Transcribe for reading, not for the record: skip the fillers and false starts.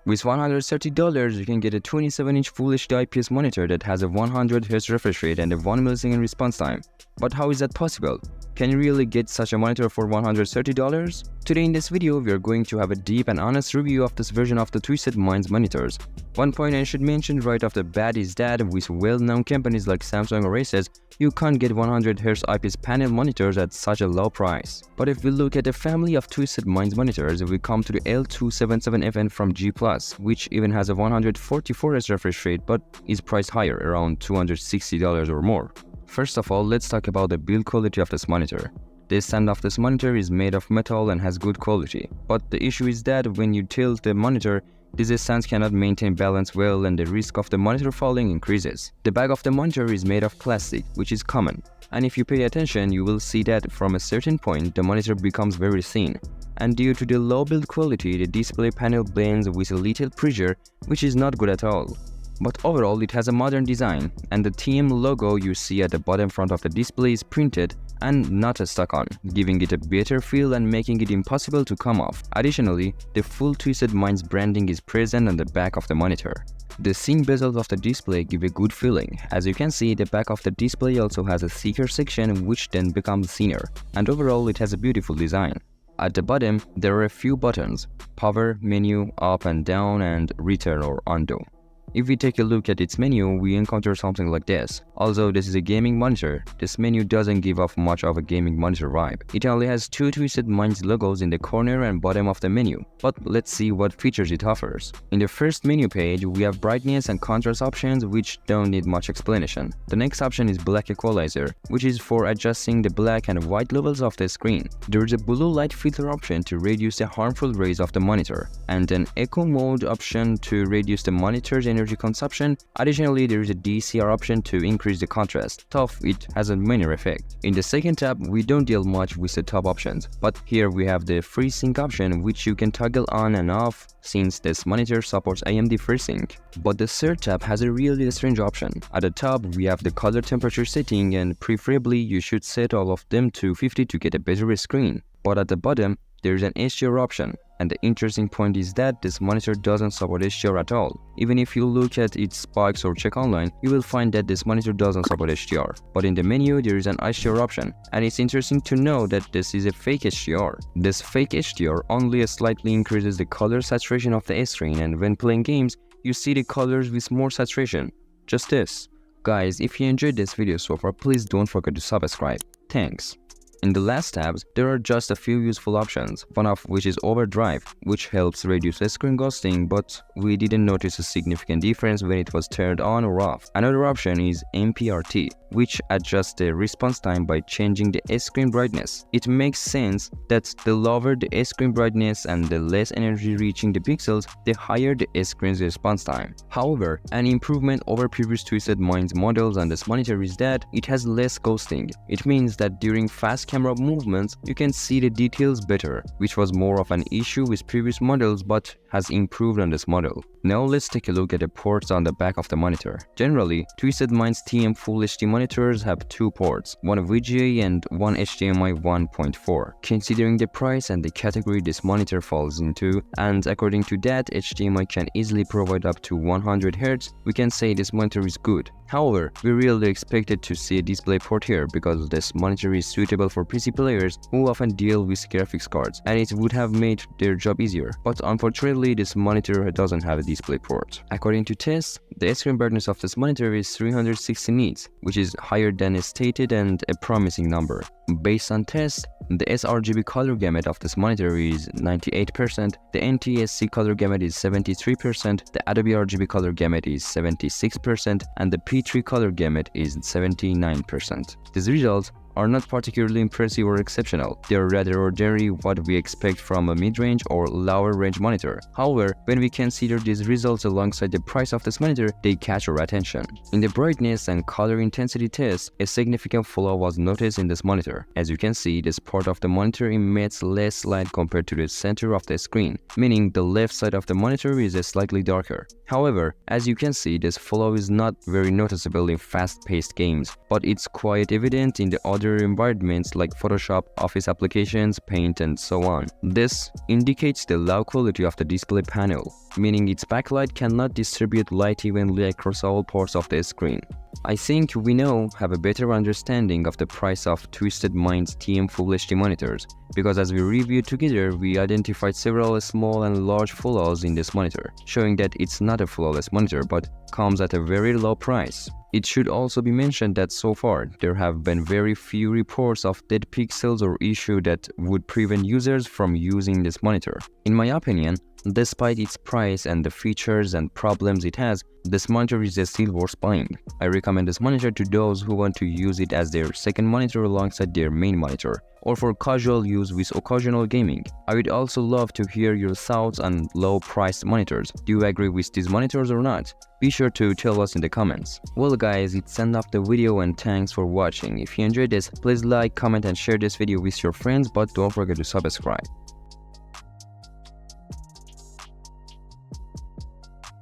With $130, you can get a 27-inch Full HD IPS monitor that has a 100Hz refresh rate and a 1 millisecond response time. But how is that possible? Can you really get such a monitor for $130? Today in this video, we are going to have a deep and honest review of this version of the Twisted Minds monitors. One point I should mention right off the bat is that with well-known companies like Samsung or Asus, you can't get 100Hz IPS panel monitors at such a low price. But if we look at the family of Twisted Minds monitors, we come to the L277FN from G+, which even has a 144Hz refresh rate but is priced higher, around $260 or more. First of all, let's talk about the build quality of this monitor. The stand of this monitor is made of metal and has good quality, but the issue is that when you tilt the monitor, this stand cannot maintain balance well and the risk of the monitor falling increases. The back of the monitor is made of plastic, which is common, and if you pay attention, you will see that from a certain point, the monitor becomes very thin. And due to the low build quality, the display panel bends with a little pressure, which is not good at all. But overall, it has a modern design, and the TM logo you see at the bottom front of the display is printed and not stuck on, giving it a better feel and making it impossible to come off. Additionally, the full Twisted Minds branding is present on the back of the monitor. The thin bezels of the display give a good feeling. As you can see, the back of the display also has a thicker section which then becomes thinner, and overall it has a beautiful design. At the bottom, there are a few buttons: power, menu, up and down, and return or undo. If we take a look at its menu, we encounter something like this. Although this is a gaming monitor, this menu doesn't give off much of a gaming monitor vibe. It only has two Twisted Minds logos in the corner and bottom of the menu, but let's see what features it offers. In the first menu page, we have brightness and contrast options which don't need much explanation. The next option is black equalizer, which is for adjusting the black and white levels of the screen. There is a blue light filter option to reduce the harmful rays of the monitor, and an echo mode option to reduce the monitor's energy consumption. Additionally, there is a DCR option to increase the contrast. Tough, it has a minor effect. In the second tab, we don't deal much with the top options, but here we have the FreeSync option which you can toggle on and off since this monitor supports AMD FreeSync. But the third tab has a really strange option. At the top, we have the color temperature setting, and preferably you should set all of them to 50 to get a better screen. But at the bottom, there is an HDR option, and the interesting point is that this monitor doesn't support HDR at all. Even if you look at its specs or check online, you will find that this monitor doesn't support HDR. But in the menu, there is an HDR option, and it's interesting to know that this is a fake HDR. This fake HDR only slightly increases the color saturation of the screen, and when playing games, you see the colors with more saturation. Just this. Guys, if you enjoyed this video so far, please don't forget to subscribe. Thanks. In the last tabs, there are just a few useful options, one of which is overdrive, which helps reduce screen ghosting, but we didn't notice a significant difference when it was turned on or off. Another option is MPRT, which adjusts the response time by changing the screen brightness. It makes sense that the lower the screen brightness and the less energy reaching the pixels, the higher the screen's response time. However, an improvement over previous Twisted Minds models on this monitor is that it has less ghosting. It means that during fast camera movements, you can see the details better, which was more of an issue with previous models but has improved on this model. Now let's take a look at the ports on the back of the monitor. Generally, Twisted Minds TM Full HD monitors have two ports, one VGA and one HDMI 1.4. Considering the price and the category this monitor falls into, and according to that HDMI can easily provide up to 100Hz, we can say this monitor is good. However, we really expected to see a display port here because this monitor is suitable for PC players who often deal with graphics cards, and it would have made their job easier. But unfortunately, this monitor doesn't have a display port. According to tests, the screen brightness of this monitor is 360 nits, which is higher than stated and a promising number. Based on tests, the sRGB color gamut of this monitor is 98%, the NTSC color gamut is 73%, the Adobe RGB color gamut is 76%, and the P3 color gamut is 79%. These results are not particularly impressive or exceptional. They are rather ordinary, what we expect from a mid-range or lower-range monitor. However, when we consider these results alongside the price of this monitor, they catch our attention. In the brightness and color intensity tests, a significant flaw was noticed in this monitor. As you can see, this part of the monitor emits less light compared to the center of the screen, meaning the left side of the monitor is slightly darker. However, as you can see, this flaw is not very noticeable in fast-paced games, but it's quite evident in the other other environments like Photoshop, Office applications, Paint, and so on. This indicates the low quality of the display panel, meaning its backlight cannot distribute light evenly across all parts of the screen. I think we now have a better understanding of the price of Twisted Mind's TM Full HD monitors, because as we reviewed together, we identified several small and large flaws in this monitor, showing that it's not a flawless monitor but comes at a very low price. It should also be mentioned that so far, there have been very few reports of dead pixels or issue that would prevent users from using this monitor. In my opinion, despite its price and the features and problems it has, this monitor is still worth buying. I recommend this monitor to those who want to use it as their second monitor alongside their main monitor, or for casual use with occasional gaming. I would also love to hear your thoughts on low-priced monitors. Do you agree with these monitors or not? Be sure to tell us in the comments. Well guys, it's the end of the video and thanks for watching. If you enjoyed this, please like, comment and share this video with your friends, but don't forget to subscribe.